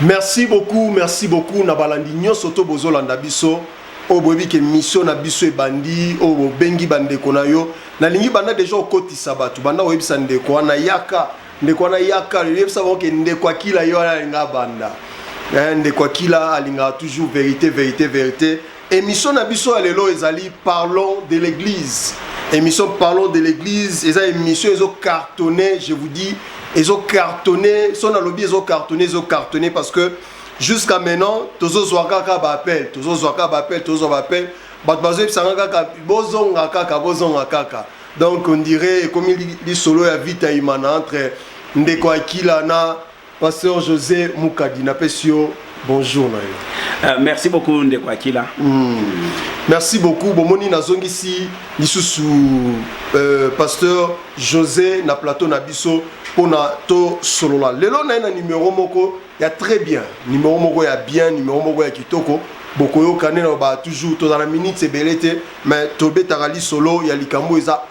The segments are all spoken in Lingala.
Merci beaucoup Nabalandi nyonso to bozolanda biso o boyebi ke mission na biso e bandi o bengi bande konayo na lingi banda déjà okotisa batu banda oyebisa ndeko wana yaka yebisa ke ndeko akila yo alinga banda ndeko akila alinga toujours vérité émission na biso alelo ezali parlons de l'église émission parlons de l'église eza émission ezo cartonné je vous dis ils ont cartonné, son lobby ils ont cartonné parce que jusqu'à maintenant, tous os wakaka bapel, donc on dirait comme il dit solo ya vita imana entre Ndeko Akila na pasteur José Mukadi na pesio bonjour merci beaucoup Ndeko Akila. Merci beaucoup bomoni nazongisi lisusu pasteur José na plateau na biso pona to solola lelo na numéro moko ya très bien numéro moko ya bien numéro moko ya kitoko bokoyo kanena ba toujours to dans la minute c'est belete mais to betarali solo ya likambo eza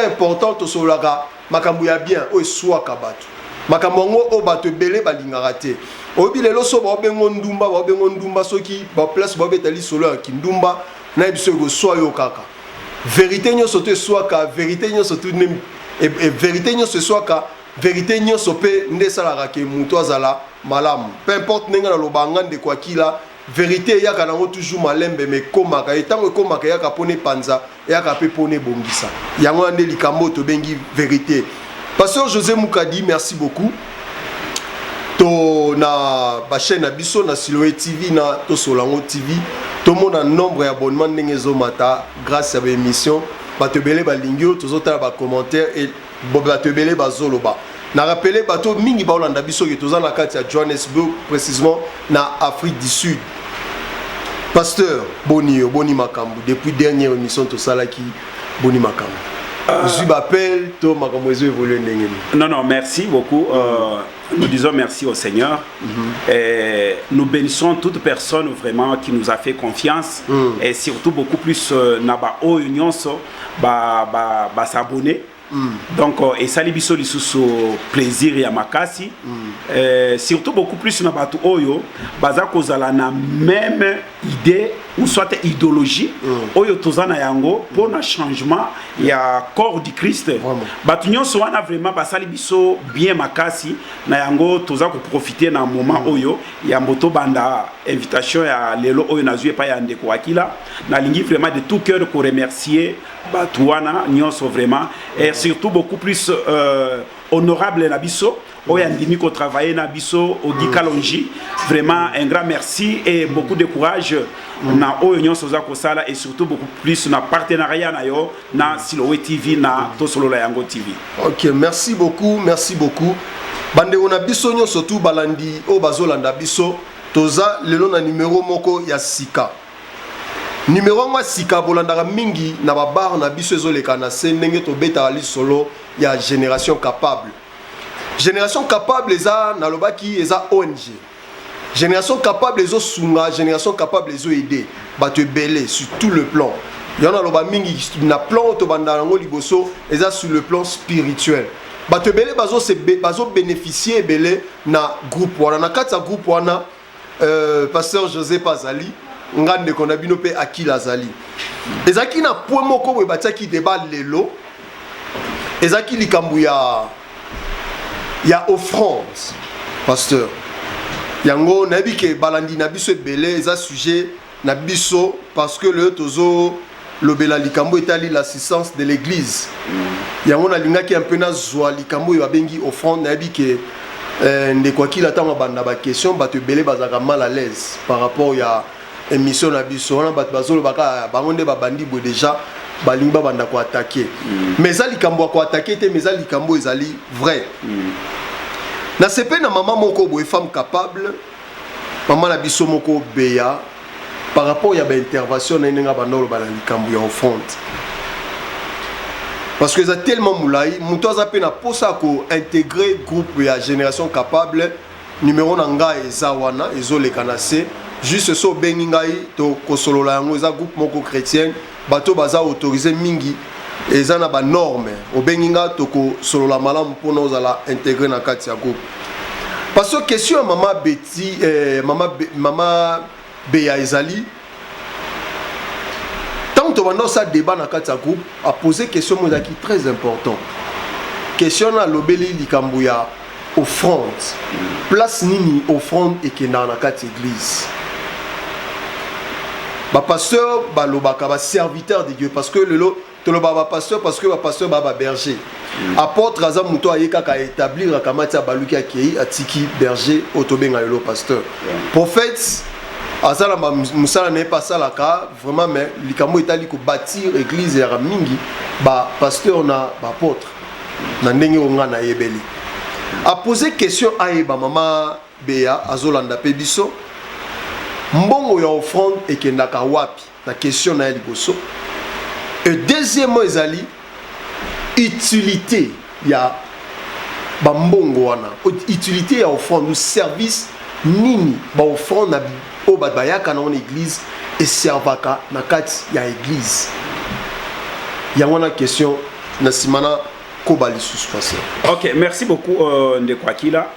important to solaka makambo ya bien o soit kabatu makambo ngo o bato belé balingaka te obi lelo so ba bengo ndumba soki ba place ba betali solo ya kindumba na biso go soit yo kaka vérité nyonso te soit ka vérité nyonso tout nem et vérité nyonso soit ka vérité nyonso pe ndesalaka ke muto azala malamu peu importe nenga na lobanga Ndeko Akila vérité yaka nango toujours malembe mais komaka etango komaka yaka pone panza yaka pe pone bongisa yango ande likambo to bengi vérité. Pasteur José Mukadi, merci beaucoup. To na ba chaîne na biso na Siloé TV na to Solango TV. Tout le monde a nombre d'abonnements n'engezo mata grâce à l'émission. Bato belé ba lingio, tous autres ba commentaires et bato belé ba zoloba. Na rappelé bato mingi ba olanda biso ki toza na kati ya Johannesburg précisément na Afrique du Sud. Pasteur Boni Makambu depuis dernière émission to salaki Boni Makambu. Je m'appelle Thomas Non, merci beaucoup. Nous disons merci au Seigneur. Et nous bénissons toute personne vraiment qui nous a fait confiance. Et surtout beaucoup plus Naba O Union s'abonner. Donc, et ça libiso lisusu plaisir ya makasi. Surtout beaucoup plus Nabatu Oyo, baza kozala na même idée ou soit idéologie. Oyo tozana yango pour un changement ya corps du Christ. Batu nyonso wana vraiment basali biso bien makasi na yango toza ko profiter na moment oyo ya mboto banda invitation ya lelo oyo nazue pa ya Ndeko Akila na lingi vraiment de tout cœur ko remercier Batouana, nyonso vraiment et surtout beaucoup plus honorable Nabiso, Oyandimi ko travailler Nabiso, Ogi Kalonji, vraiment un grand merci et beaucoup de courage na Oyo Soza Kosala et surtout beaucoup plus na partenariat na yo na Siloé TV na Tosolola Yango TV. OK, merci beaucoup. Bande on biso nyo surtout balandi o bazolanda biso toza lelo na numéro moko ya sika. Numéro moi sika bolandaka mingi na babar na biso ezoleka na se ndenge to beta ali solo ya génération capable. Génération capable eza na lobaki eza ONG. Génération capable ezo sunga, génération capable ezo aider bato belé sur tout le plan. Yana loba mingi na plan to banda ngo liboso eza sur le plan spirituel. Bato belé bazo bénéficier belé na groupe wana na kati ya groupe wana pasteur José Pazali ngande kona bino pe Akila Zali ezaki na point moko we batiaki débat lelo ezaki likambu ya offrande pasteur yango nabi ke balandi na biso ebele eza sujet na biso parce que le tozo lobela likambu etali l'assistance de l'église yango na lingaki un peu na zwa likambu ya bengi offrande nabi ke Ndeko Akila tanga banda ba question bato ebele bazaka mal à l'aise par rapport ya émission na biso na bat bazolo baka bangonde ba bandi bo déjà balimba banda ko attaquer mais ça likambo ko attaquer te mais ça likambo ezali vrai na sepe na maman moko bo femme capable maman na biso moko beya par rapport ya ba intervention na nenga bandolo ba likambo ya offrande parce que ça tellement moulai muto za pe na posa ko intégrer groupe ya génération capable numéro na nga eza wana ezoleka na se juste so bengi ngai to kosolola yango eza groupe moko chrétien bato baza autorisé mingi eza na ba norme o bengi nga to kosolola malamu pona ozala intégrer na kati ya groupe parce que question maman Betty maman Béa Ezali tant que on a ça débat dans quatre groupe a posé question qui très important question na lobeli likambuya offrande place nini offrande et que dans la quatre église ba pasteur ba lobaka ba serviteur de Dieu parce que le ba pasteur parce que ba pasteur ba berger apôtre aza muto ayeka ka établir kamati ya baluki akei atiki berger otobenga le pasteur prophète azala ba musala ne pas ça la ka vraiment mais likamo etali ko bâtir église ya mingi ba pasteur na ba apôtre na ndenge onga na yebeli a poser question à ba mama Béa azolanda pe biso mbongo ya offrande et kendaka wapi la question na liboso et deuxièmement ezali utilité ya ba mbongo wana utilité ya offrande ou service nini ba offrande na o ba bayaka na église et servaka na kati ya église ya wana question na simana. Ok, merci beaucoup Ndekwakila.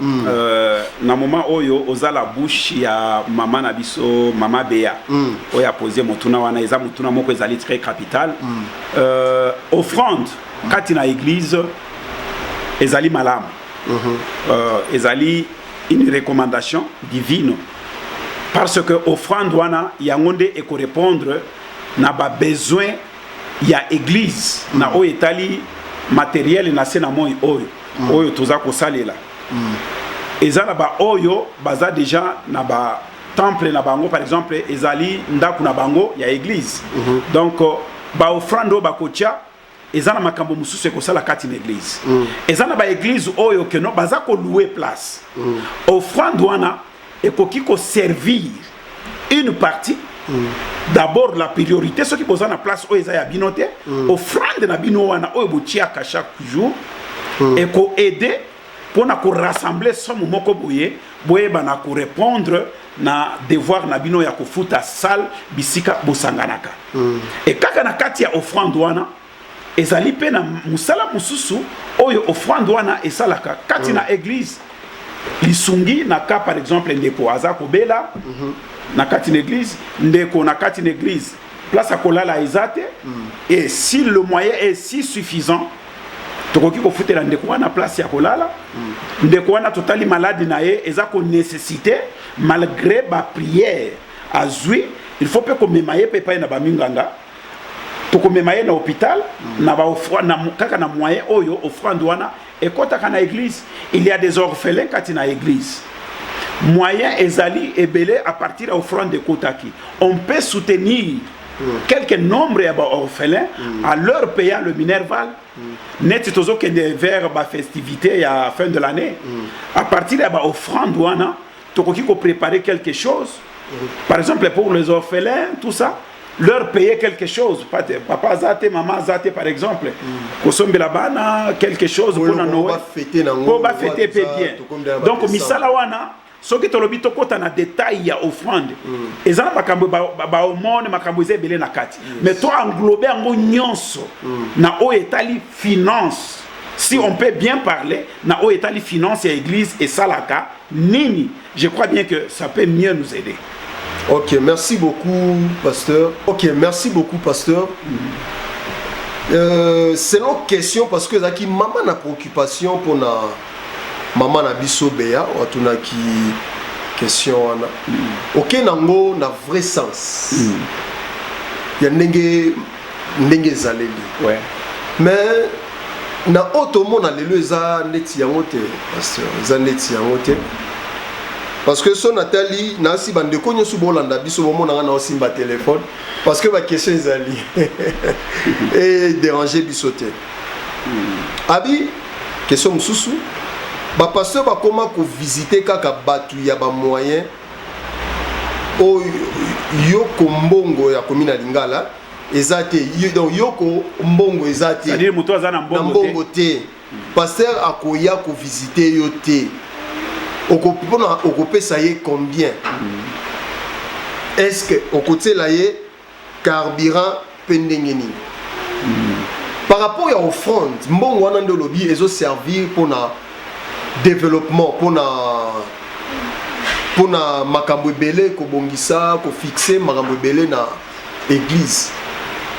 Na moment oyo oza la bouche ya mama na biso mama Béa. Oyo a posé motuna wana eza motuna moko ezali très capital. Offrande kati na église ezali malamu. Ezali une recommandation divine parce que offrande wana yangonde eko répondre na ba besoin ya église na oyo etali matériel na sena moi oyo toza ko salela ezala ba oyo baza déjà na ba temple na bango par exemple ezali ndaku na bango ya église donc ba offrande ba kotia ezana makambo mususu ko sala kati na église ezana ba église oyo que no baza ko louer place offrande wana ekoki ko servir une partie d'abord la priorité ce qui pose en place o ezaya binote offrande na bino wana o botiaka chaque jour et ko aider pour na ko rassembler somme moko boye bana ko répondre na devoir na bino ya ko futa salle bisika bosanganaka et kaka na kati ya offrande wana ezali pe na musala mususu oyo offrande wana esalaka kati na église lisungi na ka par exemple ndeko azako bela na kati l'église ndeko na kati l'église place à kolala ezate et si le moyen est si suffisant tokoki ko futela ndeko wana place ya kolala ndeko wana totali malade na ye ezako nécessité malgré ba prière azui il faut pe ko memaye pe pa na ba minganga to ko memaye na hôpital na ba offrande na kaka na moyen oyo offrande wana et kota kana église il y a des orphelins kati na église moyen ezali ebele à partir de offrande de Kotaki. On peut soutenir quelques nombres d'orphelins à leur payant le minerval. Net tozo que vers la festivité à la fin de l'année. À partir de offrande wana, tokoki ko préparer quelque chose. Par exemple pour les orphelins, tout ça, leur payer quelque chose. Papa zate, maman zate par exemple. Kosombe la bana quelque chose pour Noël. Pour fêter bien. Donc misala wana ce qui est le but de na détail ya offrande ezana makambo ba omone makambo ezebele na kati mais toi englober ngo nyonso na o etali finance si on peut bien parler na o etali finance ya église et salaka nini je crois bien que ça peut mieux nous aider. Ok, merci beaucoup pasteur. Ok, merci beaucoup pasteur. C'est une question parce que zaki maman na préoccupation pour na maman na biso Béa watuna ki question wana ok nango na vrai sens ya ndenge zaleli ouais mais na otomo na lelo eza neti yango te pasteur eza neti yango te parce que son Nathalie na si bande ko nyosu bolanda biso bomona na osimba téléphone parce que ba question ezali et déranger biso te abi question mususu ba pasteur ba comment ko visiter kaka batu ya ba moyen o yoko mbongo ya komina lingala ezate donc yoko mbongo ezate c'est-à-dire muto azana mbongo te pasteur akoya ko visiter yo te okopona okopesa ye combien est-ce que okotela ye carburant pendengeni par rapport à offrande mbongo wana ndo lobi ezo servir pour na développement pour na makambo ebele ko bongisa ko fixer makambo ebele na église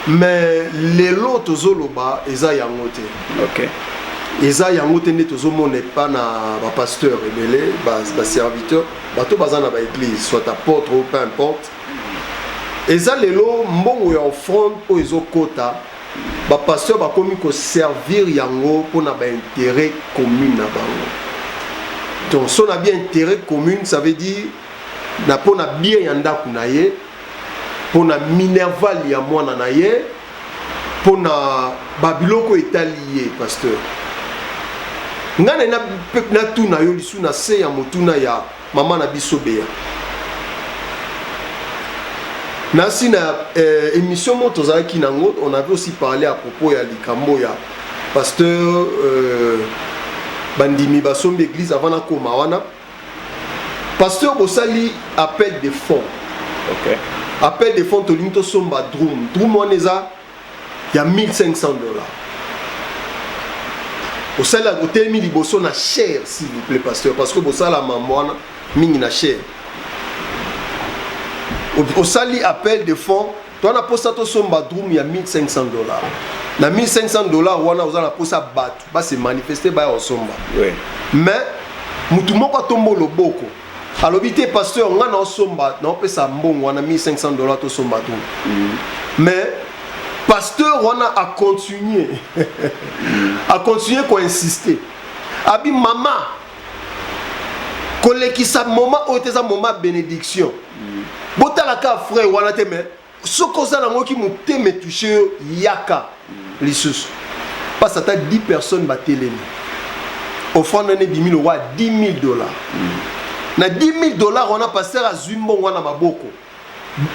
mais lelo tozoloba eza yango te. OK. Eza yango te nde tozomona pas na ba pasteur ebele ba serviteur bato baza na ba église soit apôtre ou peu importe. Eza lelo mbongo ya offrande o ezokota ba pasteur bakomi ko servir yango pour na ba intérêt commun na bango. Donc si on a bien intérêt commun, ça veut dire na pona bien yanda kunaye, pona minerval ya mwana naye, pona babiloko etalié pasteur. Ngana na tuna yo lisu na se ya motuna ya mama na biso beya. Nasi na émission moto zaki nango, on avait aussi parlé à propos ya likambo ya pasteur bandimi basombi église avant na koma wana. Pasteur Bosali appel des fonds. OK. Appel des fonds to limito somba drum. Drum wana eza ya $1500. Bosali a hôtel mi liboso na cher s'il vous plaît pasteur parce que Bosala mamwana mingi na cher. Bosali appel des fonds toi na posta to somba drum ya $1500. Na $1500 wana ozana posa batu ba se manifester ba osomba. Oui. Mais mutu moko tombo loboko. Alobi te pasteur nga na osomba na opesa mbongo wana $1500 to somba tout. Mais pasteur wana a continué a continué ko insister. Abi mama kolekisa moment oteza moment bénédiction. Botala ka frère wana te mais sokoza nango ki muteme touché yaka lisusu. Parce que 10 personnes ba telemi. Offrande ne 10 000 roi $10,000. Na $10,000 on a passé à Zumbo wana maboko.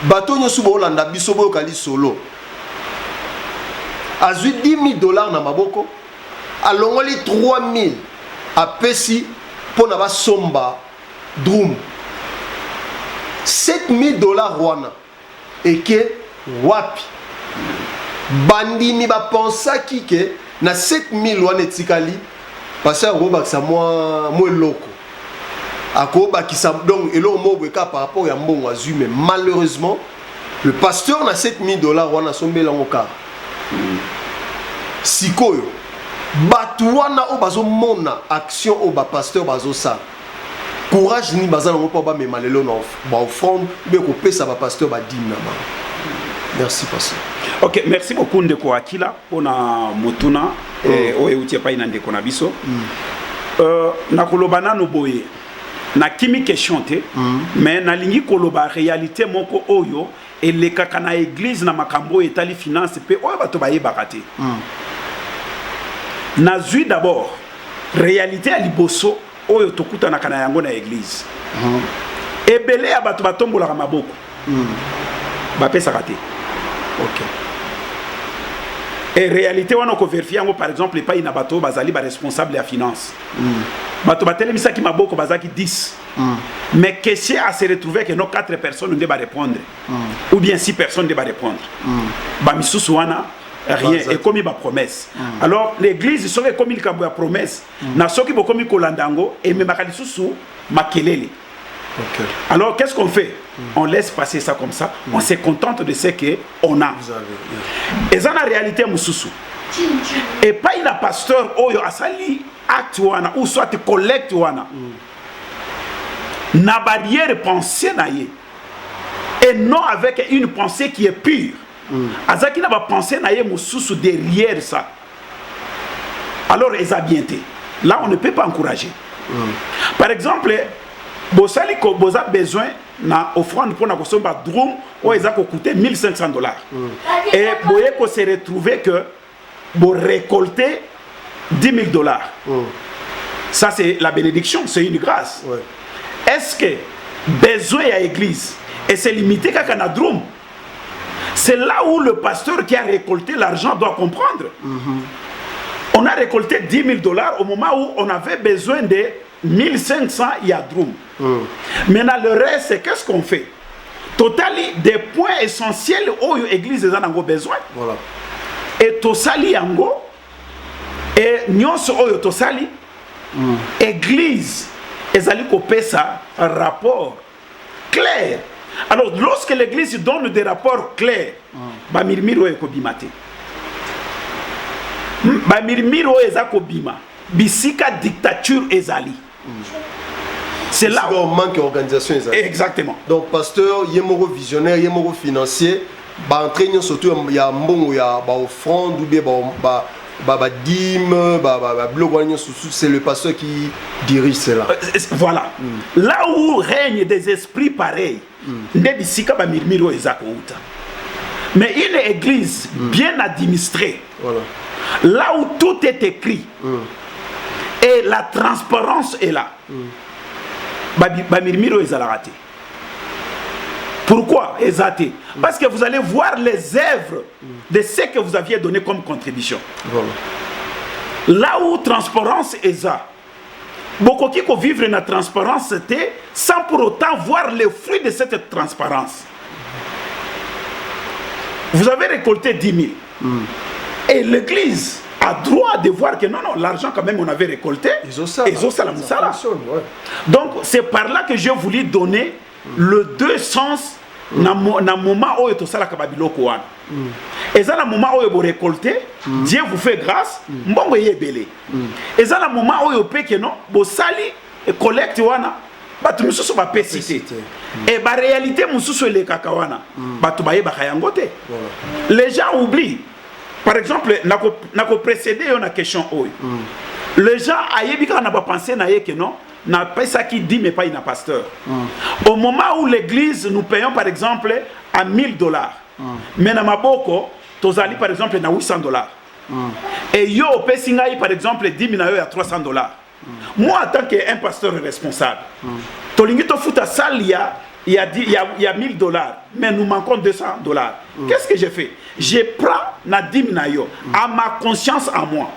Bato nyosu bo landa biso bo kali solo. Azui $10,000 na maboko. Alongoli 3,000 a pesi pour na ba somba drum. $7,000 wana et que wapi bandimi ba pensa ki ke na 7,000 wana etikali parce que robakisa moi loko akobakisa donc elo mobweka par rapport ya mbongo azui mais malheureusement le pasteur na $7,000 wana sombela ngoka sikoyo batu wana o bazo mona action o ba pasteur bazo sa courage ni bazana ngo pa ba memalelo na ba offrande be ko pesa ba pasteur ba dîme na ba. Merci pasteur. OK, merci beaucoup ndeko Akila pona motuna o eutie pa ina ndeko na biso. Na kolobana no boye na kimi question te mais na lingi koloba réalité moko oyo elekaka na église na makambo etali finance pe oyo bato ba yebaka te. Na zui d'abord réalité ya liboso oyo tokuta na kana yango na église. Ebele ya bato batombola maboko. Ba pesa raté. OK. Et réalité wana ko vérifier ngo par exemple pas ina bato bazali ba responsable ya finance. Bato batelemisa ki maboko bazaki 10. Mais question à se retrouver que nos 4 personnes ne ba répondre. Ou bien 6 personnes ne ba répondre. Ba misusu wana rien et comme il va promesse. Alors l'église serait comme il a promesse. Na soki bokomi kolandango et même bakalisousu makelele. OK. Alors qu'est-ce qu'on fait? On laisse passer ça comme ça. On se contente de ce que on a. Et ça la réalité mususu. Et pas il a pasteur oyo asali acte wana ou soit collecte wana. Na barrière pensée na ye. Et non avec une pensée qui est pure. Azaki na ba penser na ye mususu derrière ça. Alors ils a bien été. Là on ne peut pas encourager. Par exemple, bosali ko boza besoin na offrande pour na kosomba drum ou ils a coûté $1,500. Et boye ko se retrouver que bo récolter $10,000. Ça c'est la bénédiction, c'est une grâce. Ouais. Est-ce que besoin à l'église et c'est limité qu'à na drum? C'est là où le pasteur qui a récolté l'argent doit comprendre. On a récolté $10,000 au moment où on avait besoin de 1,500 yadrum. Maintenant, le reste, c'est qu'est-ce qu'on fait? Totali des points essentiels où l'église a besoin. Voilà. Et tosali yango et nyonso oyo tosali église ezali kopesa rapport clair. Alors lorsque l'église donne des rapports clairs, ba mirmiro ekobima te. Ba mirmiro ezakobima bisika dictature ezali. C'est là où on manque d'organisation. Exactement. Donc pasteur, yemoro visionnaire, yemoro financier, ba entraîner surtout ya mbongo ya ba offrande ou bien ba dîme, c'est le pasteur qui dirige cela. Voilà. Là où règne des esprits pareils, nde bisika ba mirmiro ezakouta. Mais une église bien administrée, voilà, là où tout est écrit et la transparence est là, Bamirmiro est raté. Pourquoi Ezaté? Parce que vous allez voir les œuvres de ce que vous aviez donné comme contribution. Voilà. Là où transparence est là, beaucoup qui vivre dans la transparence sans pour autant voir les fruits de cette transparence. Vous avez récolté 10 000 et l'église a droit de voir que non, l'argent quand même on avait récolté. Donc c'est par là que j'ai voulu donner le deux sens dans le moment où tout ça la kababiloko wana. Et dans le moment où vous récoltez, Dieu vous fait grâce, mbongo yebele. Et dans le moment où vous payez que non, vous sali et collecte wana, batu mususu ba pesité. Et ba réalité mususu le kakawana, batu baye ba kayangote. Les gens oublient. Par exemple, n'a précédé une question. Les gens n'ont pas pensé que non, n'a pas ça qui dit mais pas un pasteur. Au moment où l'église nous payons par exemple à $1000, mais dans ma boko, tu as par exemple à $800. Et yo pesingai par exemple 10 000 à $300. Moi en tant qu'un pasteur responsable, tu as foutu à salle il y a $1000, mais nous manquons $200. Qu'est-ce que j'ai fait? Je prends na dimnayo à ma conscience à moi.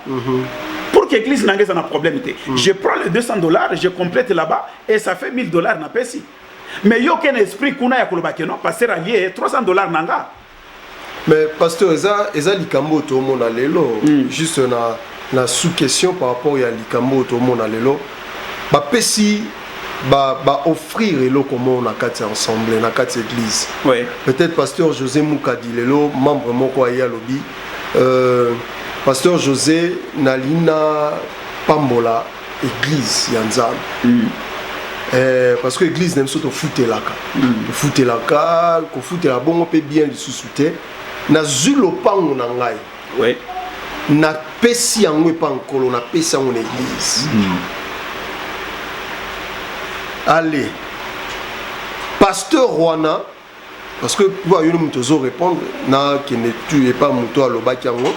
Pour que l'église n'ait pas de problème. Je prends les $200, je complète là-bas et ça fait $1000 na pesi. Mais il n'y a aucun esprit qu'on a à Kolobake, non? Pasteur allié, $300 nanga. Mais pasteur, eza likambo tout le monde a lelo. Juste na sous-question par rapport à likambo tout le monde a lelo. Ba pesi offrir le comment on a quatre ensemble na quatre églises. Oui. Peut-être pasteur José Moukadi lelo membre moko ya lobby. Pasteur José Nalina Pambola église yanzam. Parce que l'église n'aime surtout foutre la ka. Foutre la ka, ko foutre la bon on peut bien le sous-souter. Na zulo pango na ngai. Oui. Na pesi yango pa nkolo na pesi yango église. Allez, pasteur Rwana, parce que pour nous répondre, qui ne tue pas mon toit le bakiango.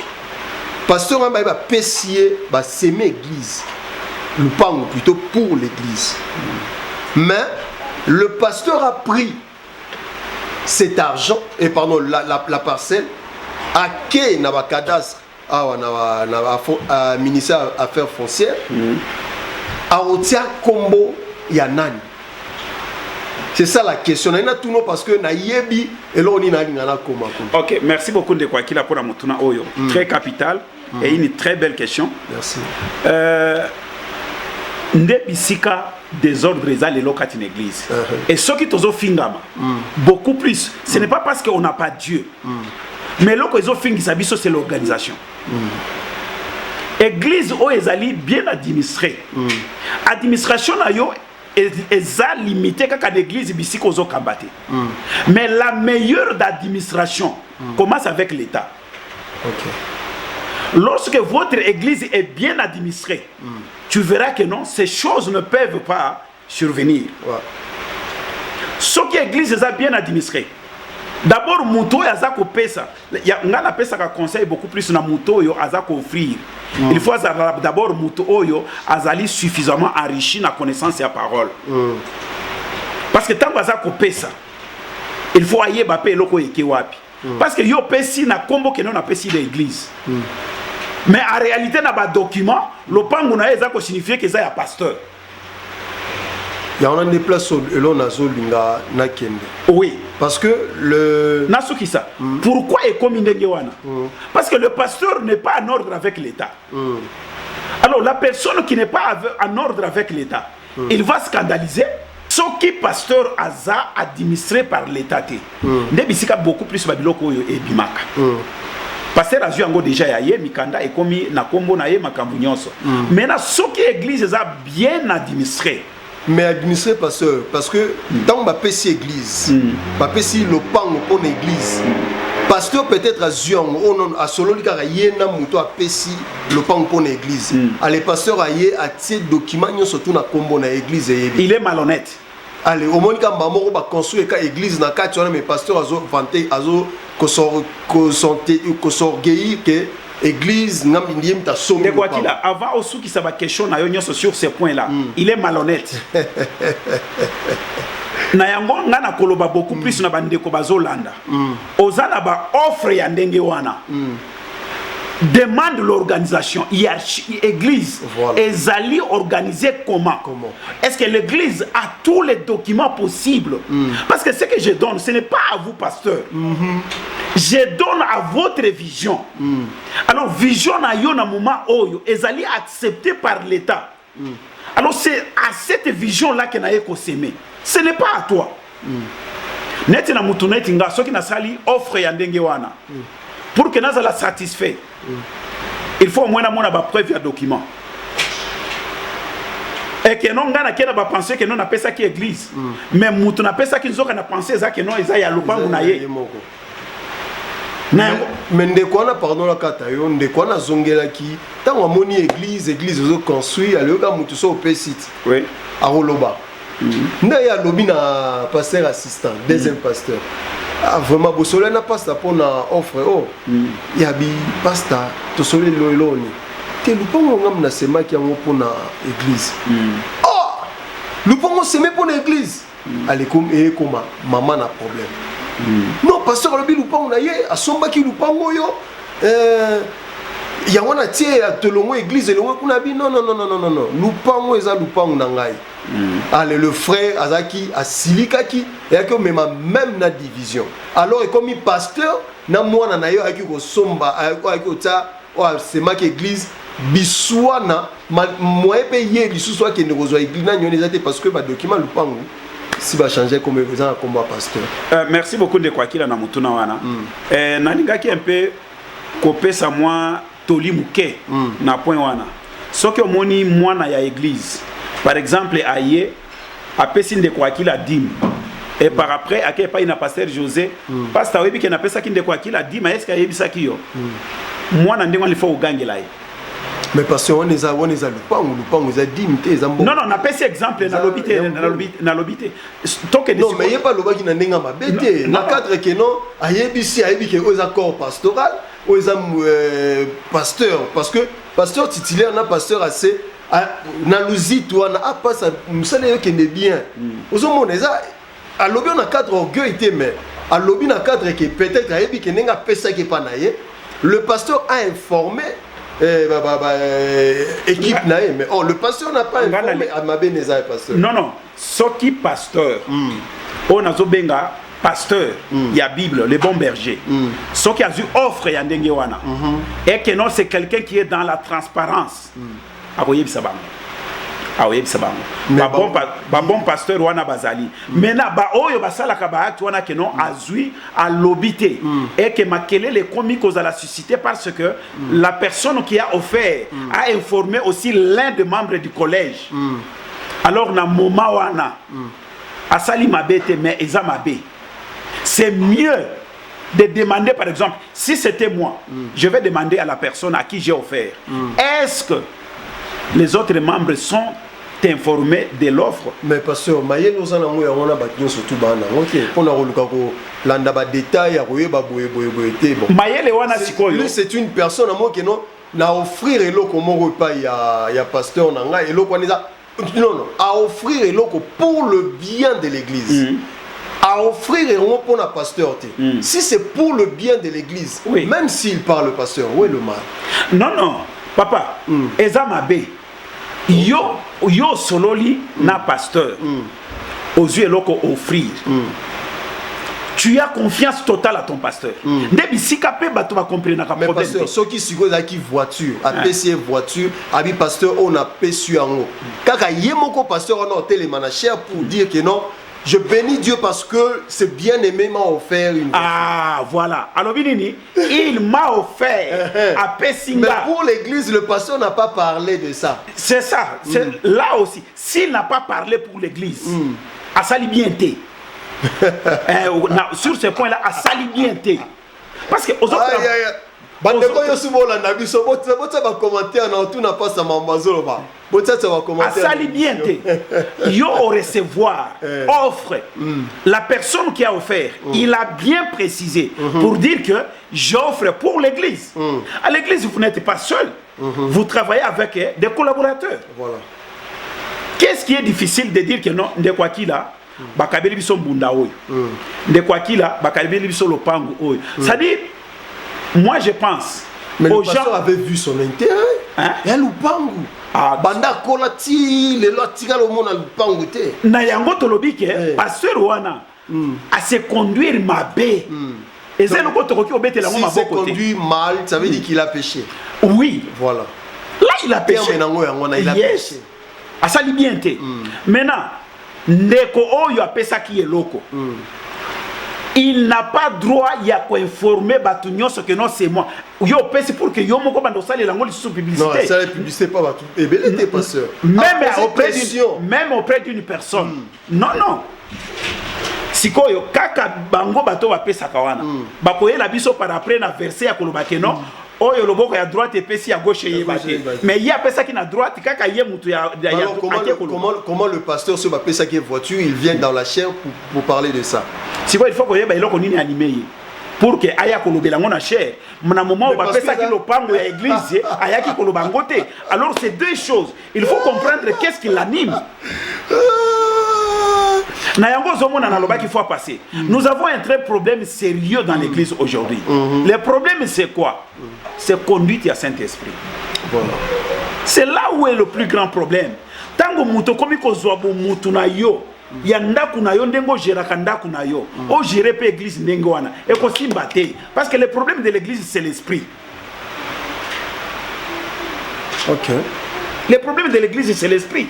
Pasteur Rwana va pessier, va s'aimer l'église, le pan plutôt pour l'église. Mais le pasteur a pris cet argent et pardon la parcelle à qui n'a pas cadastre à ministère affaires foncières à Otia Combo Yanani. C'est ça la question. Parce que nayebi et là on y a comment. Ok, merci beaucoup de quoi qu'il a pour la motuna oyo. Très capital et une très belle question. Merci. Ndebisika désordre les locaux d'une église. Et ceux qui tozo fingama beaucoup plus. Ce n'est pas parce qu'on n'a pas Dieu. Mais loko ils ont fingi sabiso c'est l'organisation. Église o ezali bien administrée. Administration na yo est limitée quand l'église bisiko zo kambate. Mais la meilleure d'administration commence avec l'État. Okay. Lorsque votre église est bien administrée, tu verras que non, ces choses ne peuvent pas survenir. Ce qui est l'église est bien administrée. D'abord, Mouto et Azako Pesa. On a Pesa qui conseille beaucoup plus na Mouto et Azako offrir. Il faut d'abord Mouto Oyo Azali suffisamment enrichi na connaissance et la parole. Parce que tant que Azako Pesa, il faut ailler Bapé Loko et Kewapi. Parce que yo Pesi na combo que non a Pesi l'église. Mais en réalité, dans le document, le pangouna Azako signifie que c'est un pasteur. Il y a des places où l'on a zolinga na kende. Oui. Parce que le... Nasukisa. Pourquoi est comme Parce que le pasteur n'est pas en ordre avec l'État. Alors la personne qui n'est pas en ordre avec l'État, il va scandaliser ce qui pasteur aza administré par l'État. Ndebisika beaucoup plus babiloko et bimaka. Pasteur azu yango déjà yaye mikanda et komi na kombo na ye makambu nyonso. Maintenant ce qui église est bien administré. Mais administré pasteur parce que dans ma PC église, ma PC le pan pour l'église. Pasteur peut-être à Zion, on a solo car yena muto a PC le pan pour l'église. Allez pasteur a yé a tie document surtout na kombo na église. Il est malhonnête. Allez au moins quand maman va construire ka église na ka tu mais pasteur azo vanter azo ko sorgei que église n'a mindim ta somme. Quoi qu'il a avant aussi qui ça va question na yo sur ces points là. Il est malhonnête. Na yango ngana koloba beaucoup plus na bandeko bazolanda. Ozana ba offre ya ndenge wana. Demande l'organisation, hiérarchie, église. Voilà. Ezali organisée comment? Est-ce que l'église a tous les documents possibles? Parce que ce que je donne, ce n'est pas à vous, pasteur. Je donne à votre vision. Alors, vision na yo na moment oyo, ezali acceptée par l'État. Alors, c'est à cette vision-là que na yeko s'aimer. Ce n'est pas à toi. Neti na mutuneti nga, so ki na sali offre ya ndenge wana. Pour que nous la satisfait, il faut au moins avoir une preuve et un document. Et que non, on a pensé que nous avons ça qui est église. Mais nous avons ça qui nous a pensé que nous avons mais de quoi on a pardon la catayon, de quoi on a zongela qui, tant on a moni église ont construit, alors quand nous sommes au P-site, oui, à Roloba. Nous avons lobby na pasteur assistant, deuxième pasteur. Ah vraiment bosolo na pasta pour na offre oh ya bi pasta to solo loloni te lupongo ngam na sema ki yango pour na église oh lupongo sema pour na église allez comme et comme maman na problème non pasteur le bi lupongo na ye asomba ki lupongo yo yango na tie to longo église longo kuna bi non lupongo eza lupongo na ngai. Allez, le frère Azaki a silikaki et que même na division. Alors comme il pasteur na moi na yo aki ko somba aki ota o c'est ma église biswana moi payer bisu soit que ne reçoit église na nyone zate parce que ba document lupango si va changer comme président comme pasteur. Merci beaucoup de quoi qu'il a na mutuna wana. Nalinga ki un peu copé sa moi toli muke na point wana. Ce que moni moi na ya église. Par exemple, aïe, à Pessin de quoi qu'il a dit. Et par après, à quel pas il n'a pasteur José, pasteur Webi qui n'a pas ça qui de quoi qu'il a dit, mais est-ce qu'il y a ça qui yo? Moi, on il faut au gang là. Mais parce qu'on les a lupang, ils a dit, non, on a pas cet exemple, na lobité. Non, mais il n'y a pas le bas qui n'a pas bêté. Dans le cadre que non, aïe, qui est aux accords pastoral, aux pasteur, parce que pasteur titulaire n'a pasteur assez. Na luzito wana apa ça musala yo kende bien ozomona eza a lobby na cadre orgueil té mais a lobby na cadre que peut-être ayebi que nenga pesa ke panaye le pasteur a informé équipe nae mais oh le pasteur n'a pas informé à mabeneza pasteur non ce qui pasteur on a zobenga pasteur il y a Bible le bon berger ce qui a eu offre ya ndenge wana et que non c'est quelqu'un qui est dans la transparence. Awoyeb sabango awoyeb sabango ba bon pasteur wana bazali mena ba oyo basala ka ba wana que non azui a lobité et que makele les comiques aux à la susciter parce que la personne qui a offert a informé aussi l'un des membres du collège alors na moment wana asali mabete mais eza mabe c'est mieux de demander par exemple si c'était moi je vais demander à la personne à qui j'ai offert est-ce que les autres membres sont informés de l'offre. Mais parce que Maïe nous en a mis on a battu surtout bana. OK, on a relu kako landa ba détail ya koyeba boye bon. Maïe le wana sikoyo. Lui c'est une personne à moi qui non na offrir eloko moko pa ya pasteur nanga eloko neza non à offrir eloko pour le bien de l'église. À offrir eloko pour la pasteur té. Si c'est pour le bien de l'église, même s'il parle le pasteur, où est le mal? Non. Papa, eza mabe. Yo sololi na pasteur. Aux yeux loko offrir. tu as confiance totale à ton pasteur. Ndebi sikape bato va comprendre ka mais problème. pasteur, ceux qui sont qui voiture, à PC voiture, abi pasteur on a pésu en haut. Kaka yemoko pasteur on a télémanager pour dire que non, je bénis Dieu parce que c'est bien aimé m'a offert une voiture. Ah voilà. Alors binini, il m'a offert à Pessinga. Mais pour l'église, le pasteur n'a pas parlé de ça. C'est ça. C'est là aussi. S'il n'a pas parlé pour l'église, à Salibienté. Sur ce point-là, à Salibienté. Parce que aux autres. Bandeko yo subo la nabi so bota ba commentaire na tout n'a pas sa mamazolo ba. Bota ça va commenter. À Salibienté. Yo au recevoir offre. La personne qui a offert, il a bien précisé pour dire que j'offre pour l'église. À l'église, vous n'êtes pas seul. Vous travaillez avec des collaborateurs. Voilà. Qu'est-ce qui est difficile de dire que non, de quoi qu'il a bakabeli biso mbunda oyo. De quoi qu'il a bakabeli biso lopango oyo. C'est-à-dire moi je pense mais aux le pasteur gens avait vu son intérêt. Hein? Et lupangu. Ah, banda kolati le lotika le monde lupangu te. Na yango tolobi ke pasteur wana à se conduire mabé. Et c'est le côté qui obéit la si se conduit mal, ça veut dire qu'il a péché. Oui. Voilà. Là il a péché. Il a péché. À Salibienté. Maintenant ndeko oyo apesa ki eloko. Il n'a pas droit ya ko informer batu nyonso que non c'est moi. Yo pesi pour que yo moko bando sali la ngoli sous publicité. Non, ça la publicité pas batu. Et ben était pasteur. Même auprès d'une personne. Non non. Sikoyo kaka bango bato ba pesa kawana. Bakoye la biso par après na verset ya koloba ke non. Oyo loboko ya droite et pesi à gauche yebate. Mais il y a pesa qui na droite kaka ye mutu ya comment le pasteur se va pesa qui voiture, il vient dans la chair pour parler de ça. Si il faut que yeba iloko nini animé pour que aya kolobela ngona chair. Na moment où ba pesa ki lopango ya église aya ki koloba ngote. Alors c'est deux choses. Il faut comprendre qu'est-ce qui l'anime. Nous avons un très problème sérieux dans l'église aujourd'hui. Le problème c'est quoi? C'est conduite à Saint-Esprit. Voilà. C'est là où est le plus grand problème. Tango muto komi ko zwabo mutu na yo ya ndaku na yo ndengo geraka ndaku na yo o gérer pe église ndengo wana e ko simba te parce que le problème de l'église c'est l'esprit. OK. Le problème de l'église c'est l'esprit.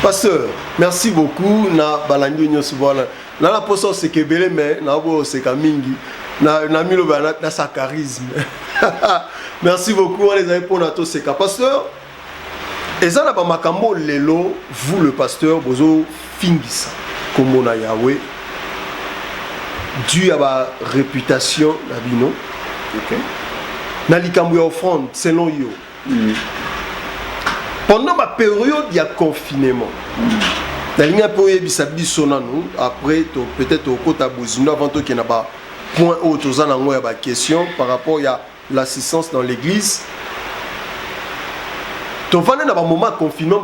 Pasteur, merci beaucoup na balandi nyoso bona. Na la poso c'est que belé mais na bo c'est kamingi. Na milo bana na sa charisme. Merci beaucoup on les avait pour nato c'est ka pasteur. Ezana ba makambo lelo vous le pasteur bozo fingisa comme na Yahweh. Dû à ba réputation na bino. OK. Na likambo ya offrande selon yo. Pendant ma période, il y a confinement. La ligne pour nous après peut-être au côté Bozino avant qu'il y ait un point haut aux question par rapport à l'assistance dans l'église. Donc pendant un moment de confinement,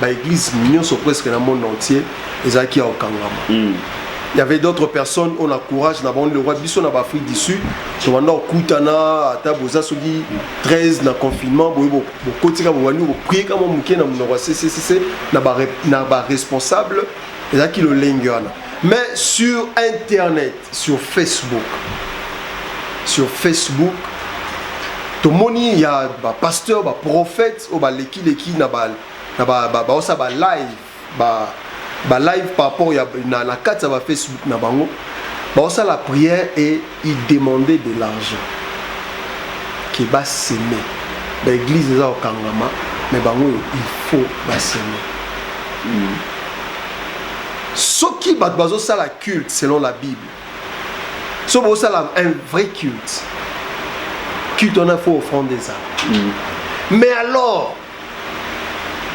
l'église mignon sont presque dans le monde entier et ça qui a au Kangama. Il y avait d'autres personnes, on a courage, on a le roi Bissot dans l'Afrique du Sud, on a Koutana, à Taboza, 13 dans le confinement, on a prié comme on a responsable, et ça qui le lingana. Mais sur Internet, sur Facebook, tout le monde, il y a un pasteur, un prophète, qui live par rapport à la carte ça va Facebook na bango ba ça la prière et il demandait de l'argent qui va s'aimer l'église là au Kangama mais bango il faut ba s'aimer ce qui va bazo ça la culte selon la Bible ce bazo ça un vrai culte on a faut offrande des âmes mais alors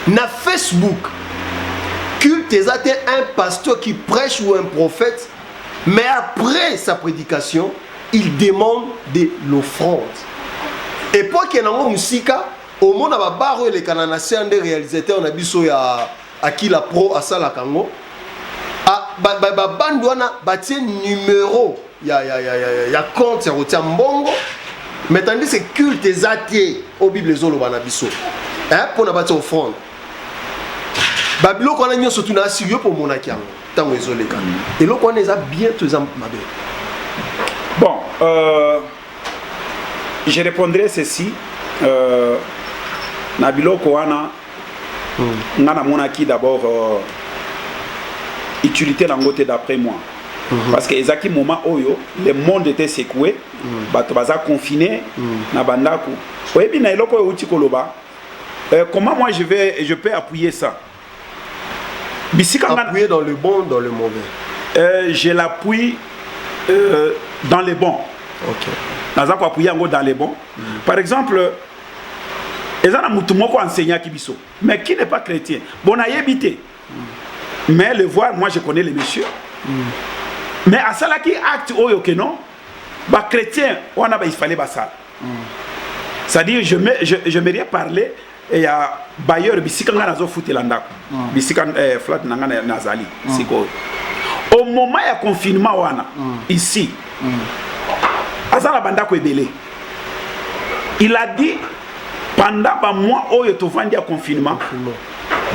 na Facebook culte exactement un pasteur qui prêche ou un prophète, mais après sa prédication, il demande de l'offrande. Et pour qu'il y ait un musique, au monde à barre les cananacés des réalisateurs, on a biso ya Akila Pro à Salakango. Ah, bandouana bâti numéro, ya compte, ya retient mbongo. Mais tandis que culte exactement au Bible zolo banabiso. Hein, pour na bâti offrande. Babylone qu'on a mis surtout na Syrie pour monakiango. tant ezoleka et là on est bien tous en mabe. Bon, je répondrai ceci. Nabilo Koana, Nana Monaki d'abord, utilité l'angote d'après moi. Parce que Ezaki moment Oyo, le monde était secoué, Batobaza confiné, Nabandaku. Oui, bien, comment moi je peux appuyer ça? Appuyer dans le bon, dans le mauvais. Je l'appuie dans les bons. Ok. Nazako appuyer dans les bons. Par exemple, Ezana Moutoumoko enseignant Kibiso, mais qui n'est pas chrétien. Bon, a habité. Mais le voir, moi je connais les messieurs. Mais à ça là qui acte oyo que non, bah chrétien, on a il fallait ça. C'est-à-dire je m'aimerais parler et à bailleur bisikanga nazo futelanda. Bisikanga flat nanga nazali, siko. Au moment il y a confinement wana ici. Azala banda ko ebele. Il a dit pendant un mois où il y a un confinement,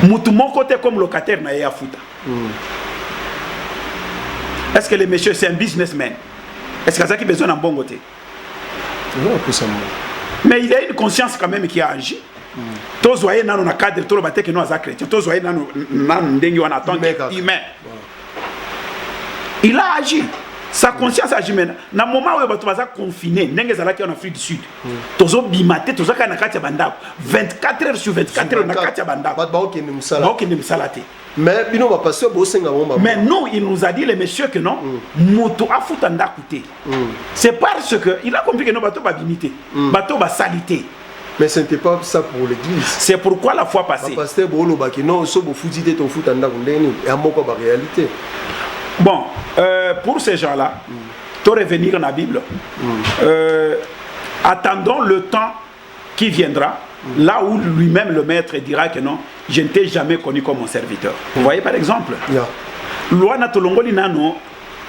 mutu moko te comme locataire na ya futa. Est-ce que le monsieur c'est un businessman? Est-ce que ça qui a besoin d'un bon côté? Non, que ça. Mais il a une conscience quand même qui a agi. Tous voyez dans le cadre tout le matin que nous avons chrétiens. Tous voyez dans le on attend humain. Il a agi. Sa conscience a agi maintenant. Dans le moment où il va confiné, nous sommes en Afrique du Sud. Tous ont bimaté, tous ont fait 24 heures sur 24 heures, on a fait bandab. Mais nous, il nous a dit, les messieurs, que non, moto a foutu en côté. C'est parce qu'il a compris que nos bateaux vont limiter, bateaux vont salité. Mais ce n'était pas ça pour l'église. C'est pourquoi la fois passée. Pasteur Bolo Baki, non, il faut foutre ton foot en côté, et à mon pas réalité. Bon, pour ces gens-là, tu revenir dans la Bible. Attendons le temps qui viendra, là où lui-même le maître dira que non, je ne t'ai jamais connu comme mon serviteur. Vous voyez par exemple, loi na tolongoli nano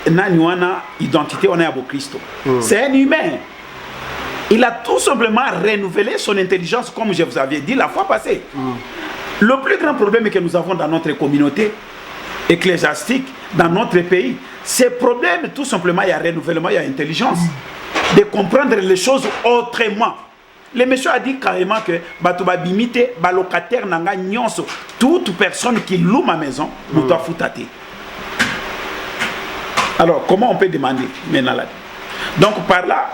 nani wana identité wana ya bo Christo. C'est un humain. Il a tout simplement renouvelé son intelligence comme je vous avais dit la fois passée. Le plus grand problème que nous avons dans notre communauté ecclésiastique, dans notre pays, c'est problème tout simplement, il y a renouvellement, il y a intelligence, de comprendre les choses autrement. Le monsieur a dit carrément que Batouba Bimite, locataire nanga nyonso, toute personne qui loue ma maison, nous doit foutate. Alors, comment on peut demander maintenant là? Donc par là,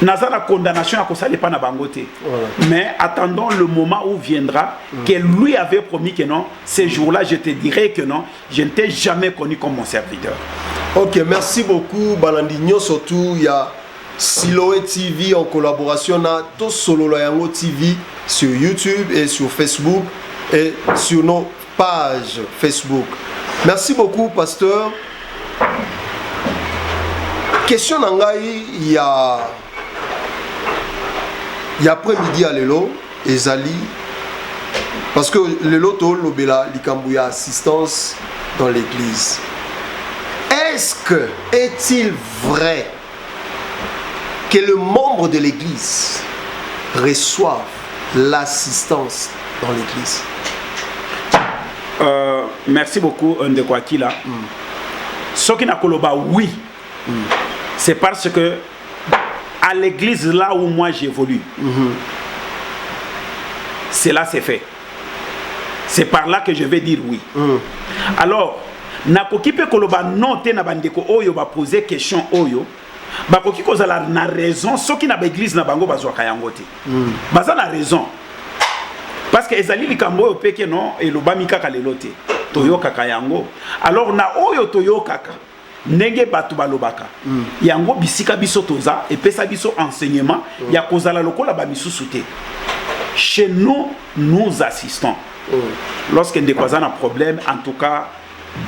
Naza la condamnation à cause de pas na bangote. Mais attendons le moment où viendra que lui avait promis que non, ces jours-là, je te dirai que non, je ne t'ai jamais connu comme mon serviteur. Ok, merci beaucoup, Balandinho. Surtout, il y a Siloé TV en collaboration avec tout Solo Loyango TV sur YouTube et sur Facebook et sur nos pages Facebook. Merci beaucoup, pasteur. Question Nangaï, il y a après-midi à Lelo, Ezali, parce que Lelo to Lobela, Likambouya assistance dans l'église. Est-il vrai que le membre de l'église reçoive l'assistance dans l'église? Merci beaucoup, Ndekwakila. Ce qui n'a pas oui, c'est parce que à l'église là où moi j'évolue, cela c'est fait. C'est par là que je vais dire oui. Alors, nakoki pe koloba non te na bandeko oyo ba poser question oyo, ba koki kozala na raison soki na ba église na bango bazwaka yango te. Baza na raison. Parce que ezali likambo oyo peke non elobami kaka lelo te. Toyokaka yango. Alors na oyo toyokaka ndenge batu balobaka. Yango bisika biso toza et pesa biso enseignement ya kozala lokola ba misusu te. Chez nous, nous assistons. Lorsque ndekwaza na problème, en tout cas,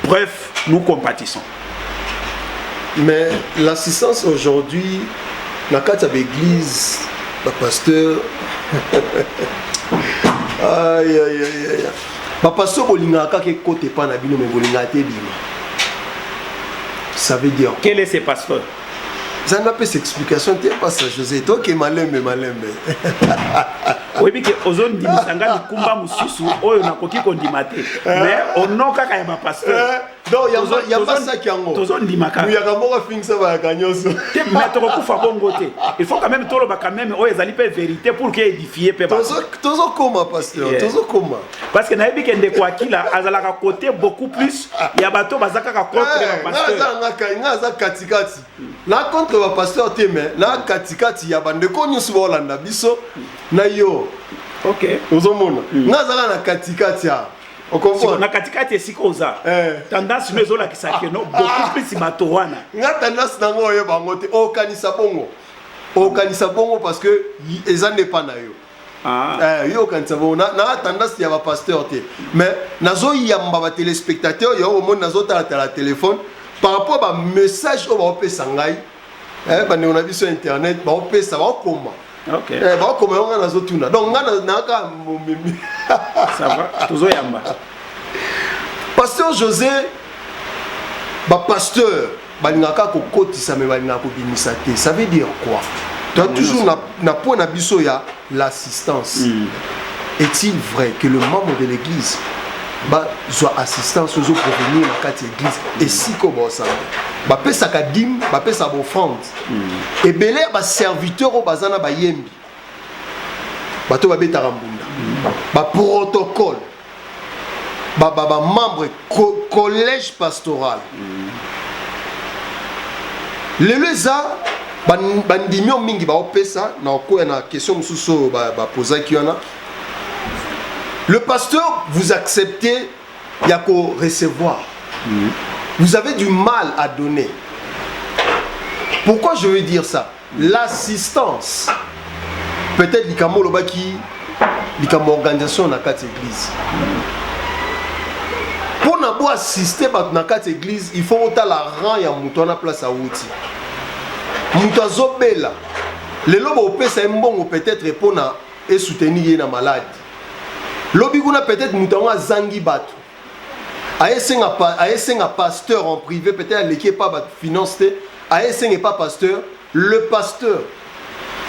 bref, nous compatissons. Mais l'assistance aujourd'hui, dans la l'église, le pasteur, aïe aïe aïe aïe, le pasteur bolingaka ke kote pa na bino me bolingate bima. Ça veut dire quel est ce pasteur? Ça n'a pas d'explication, tu n'es pas ça, José. Toi qui es malin. Oui, mais ozone dit Sanga ni kumba mususu oyo na koki kondimate. Mais on n'a qu'à y pasteur. Donc il y a pas ça qui en haut. Tozon dimaka. Il y a quand même fin ça va gagner ça. Mais tu recouvres bongo te. Il faut quand même tolo ba quand même oh ezali pe vérité pour que édifier pe ba. Tozo comment pasteur? Tozo comment? Parce que na yebi kende kwa kila azala ka côté beaucoup plus ya bato bazaka ka contre ba pasteur. Ngaza katikati. Na contre ba pasteur te mais na katikati ya bande ko nyusu ba Olanda biso na yo. OK. Ozomona. Ngaza na katikati ya. On comprend. Na katikati esikoza. Tendance nous la kisake no beaucoup plus bato wana. Nga tendance nango oyo bango te o kanisa bongo. O kanisa bongo parce que eza n'est pas na yo. Yo kanisa bongo na tendance ya ba pasteur te. Mais nazo yamba ba téléspectateur yo au monde nazo ta la téléphone par rapport à message au ba pesa ngai. Ba ne on a vu sur internet ba pesa ba koma. OK. Ba koma on nazo tuna. Donc nga na ka ça va tozo yamba. Pasteur José ba pasteur balingaka ko kotisa me balingaka ko bimisa te. Ça veut dire quoi? Tu as toujours na point na biso ya l'assistance. Est-il vrai que le membre de l'église ba soit assistance aux autres pour venir dans cette église et si comme ça ba pesa ka dim ba pesa ba offrande et belé ba serviteur au bazana ba yembi bato ba beta rambunda ba protocole ba membre collège pastoral le leza bandimio mingi ba opesa na ko na question mususu ba posa kiona. Le pasteur, vous acceptez, il y a qu'à recevoir. Vous avez du mal à donner. Pourquoi je veux dire ça? L'assistance. Peut-être qu'il y a une organisation dans cette église. Pour nous assister à cette église, il faut que la rang ya mutona place à outi. Mutazo bela. Les lobes c'est bon peut-être pour soutenir la malade. Lobiguna peut-être mutanga zangi batu. Aesenga pasteur en privé peut-être l'équipe pas finance aesenga pas pasteur le pasteur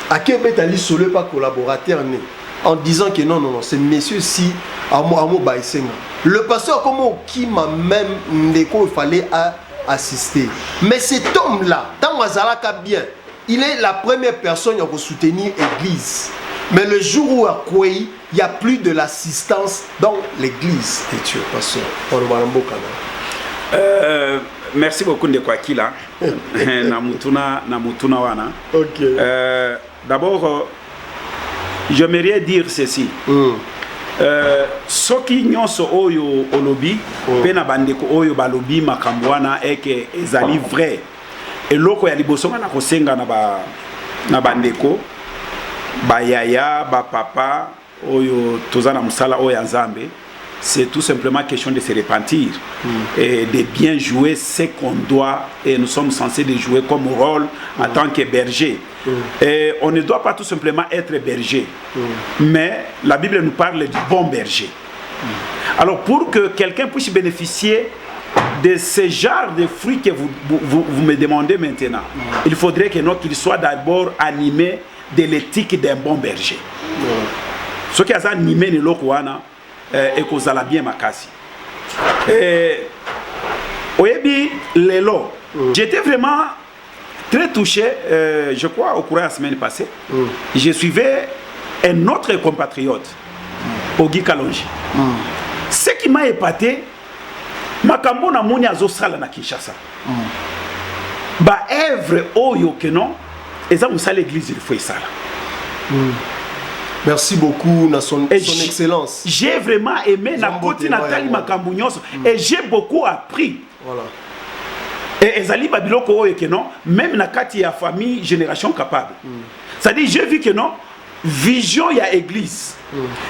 à quel betali solo pas collaborateur né en disant que non c'est messieurs si amo baesenga le pasteur comment qui m'a même ndeko il fallait assister mais cet homme là dans Mazalaka bien il est la première personne à soutenir l'église. Mais le jour où il n'y a plus de l'assistance dans l'église de Dieu, pasteur. Merci beaucoup de Kwakila. Namutuna wana. Ok. D'abord, j'aimerais dire ceci. Soki nyonso oyo olobi, pena bandeko oyo balobi makambwana eke ezali vrai. Et loko ya libosonga na kosenga na bandeko. Ba yaya, ba papa, oyo tozana musala oyo nzambe, c'est tout simplement question de se repentir et de bien jouer ce qu'on doit et nous sommes censés de jouer comme rôle en tant que berger. Et on ne doit pas tout simplement être berger, mais la Bible nous parle du bon berger. Alors pour que quelqu'un puisse bénéficier de ce genre de fruits que vous me demandez maintenant, il faudrait qu'il soit d'abord animé de l'éthique d'un bon berger. Ce qui a animé le Lokwana et qu'on a bien makasi. Oyebi Lelo, j'étais vraiment très touché, je crois, au courant de la semaine passée. Je suivais un autre compatriote, Ogi Kalonji. Ce qui m'a épaté, Makambo na moni azosala na Kinshasa. Ba œuvre oyo que non. Et ça, vous savez, l'église, il faut ça. Merci beaucoup, son excellence. J'ai vraiment aimé la côté Nathalie Makambounyos et j'ai beaucoup appris. Voilà. Et Ezali Babiloko, même dans la famille Génération Capable. C'est-à-dire, j'ai vu que non, vision, il y a église.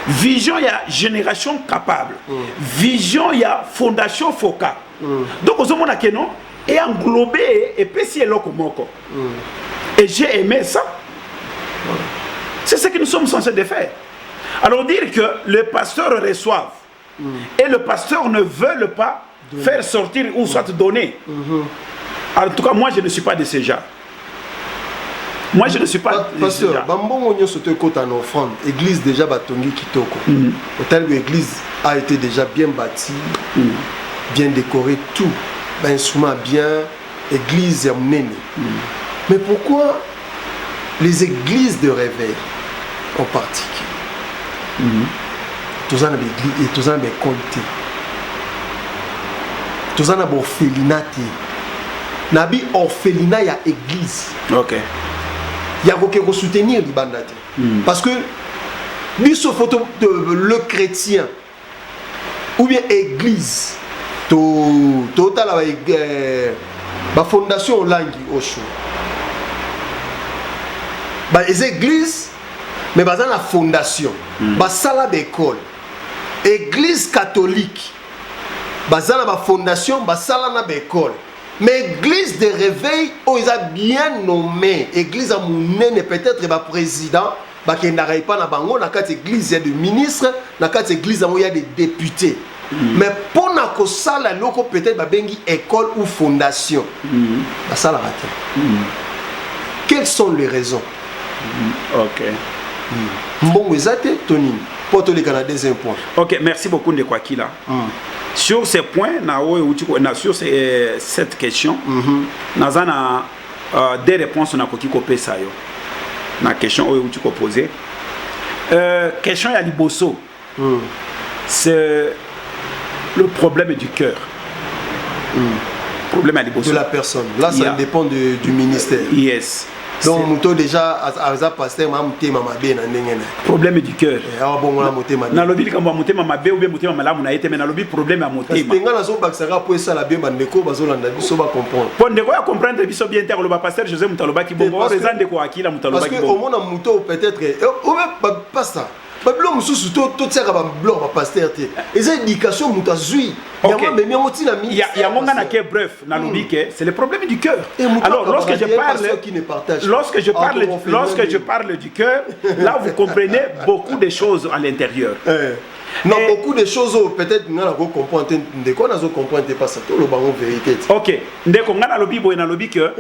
Vision, il y a Génération Capable. Vision, il y a Fondation Foka. Donc, aux hommes, que non, et englobé, et puis si elle est et j'ai aimé ça. C'est ce que nous sommes censés de faire. Alors dire que le pasteur reçoive et le pasteur ne veut pas faire sortir ou soit donner. En tout cas, moi je ne suis pas de ce genre. Moi je ne suis pas de ce genre. Bambongo nyo sote kota en offrande. Église déjà batongi kitoko. Hôtel l'église a été déjà bien bâtie. bien décoré, tout. Ben, instrument bien, église ya munene. Mais pourquoi les églises de réveil en particulier? Tous en église et tous en école. Tous en orphelinat. Nabi orphelinat ya église. OK. Il y a beaucoup soutenir les bandes. Parce que biso photo de le chrétien ou bien église total la fondation langue au chou. Bah les églises mais bah dans la fondation bah sala d'école église catholique bah dans la fondation bah sala na d'école mais église de réveil oh ils a bien nommé église à monene peut-être bah président bah qui n'arrive pas na bango na quatre église il y a des ministres na quatre église il y a des députés. Mais pour na ko sala loko peut-être ba bengi école ou fondation bah ça la raté. Quelles sont les raisons? OK. Bon ezate Tony pour tous les Canadiens deuxième point. OK, merci beaucoup Ndekwakila. Sur ces points sur cette question nazana des réponses na koki ko pesa yo. Na question oyo tu ko poser. Question ya liboso. C'est le problème du cœur. Problème à liboso. De la personne. Là ça dépend du ministère. Yes. Donc muto déjà à pasteur ma mutema mabe na ndengena. Problème du cœur. Ah bon na mutema. Na lobi kamba mutema mabe ou bien mutema malamu na été mais na lobi problème à mutema. Parce que ngana zo baksaka po ça la bien bandeko bazolanda biso ba comprendre. Bon ndeko ya comprendre biso bien terre le pasteur José Mutaloba ki bongo raison ndeko akila Mutaloba ki bongo. Parce que au monde muto peut-être au même pas ça. Bablo mususu to tsaka ba blo ba pasteur te. Et éducation muta zui. Il y a mon qui bref, c'est le problème du cœur. Alors lorsque je parle du cœur, là vous comprenez beaucoup de choses à l'intérieur. Non, beaucoup de choses peut-être nous allons comprendre. De quoi nous comprendre pas ça tout le bango vérité. OK, ndeko ngana lobi boy na lobi que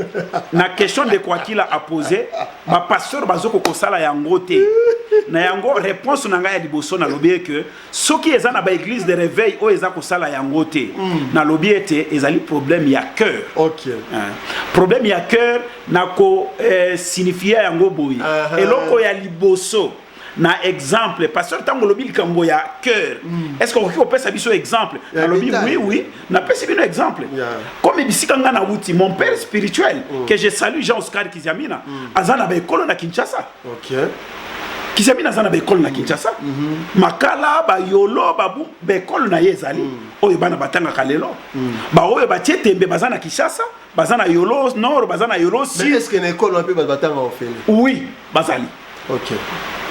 na question de quoi qu'il a posé, ma pasteur bazoko kosala yango te. Na yango réponse na nga ya liboso na lobi que ceux qui eza na ba église de réveil o eza kosala yango te. Na lobi ete ezali problème ya cœur. OK. Problème ya cœur na ko signifier yango boy. Eloko ya liboso na exemple pasteur tango lobi likambo ya cœur. Est-ce qu'on peut ça biso exemple? Na lobi oui, na pesi bino exemple. Comme bisika nga na wuti mon père spirituel que je salue Jean Oscar Kiziamina azana ba école na Kinshasa. OK. Kiziamina azana ba école na Kinshasa. Makala ba yolo babu ba école na yezali. Oyo bana batanga kalelo. Ba oyo ba tietembe bazana Kinshasa, bazana yolo nord, bazana yolo sud. Mais est-ce que l'école on peut batanga au fait? Oui, bazali. OK.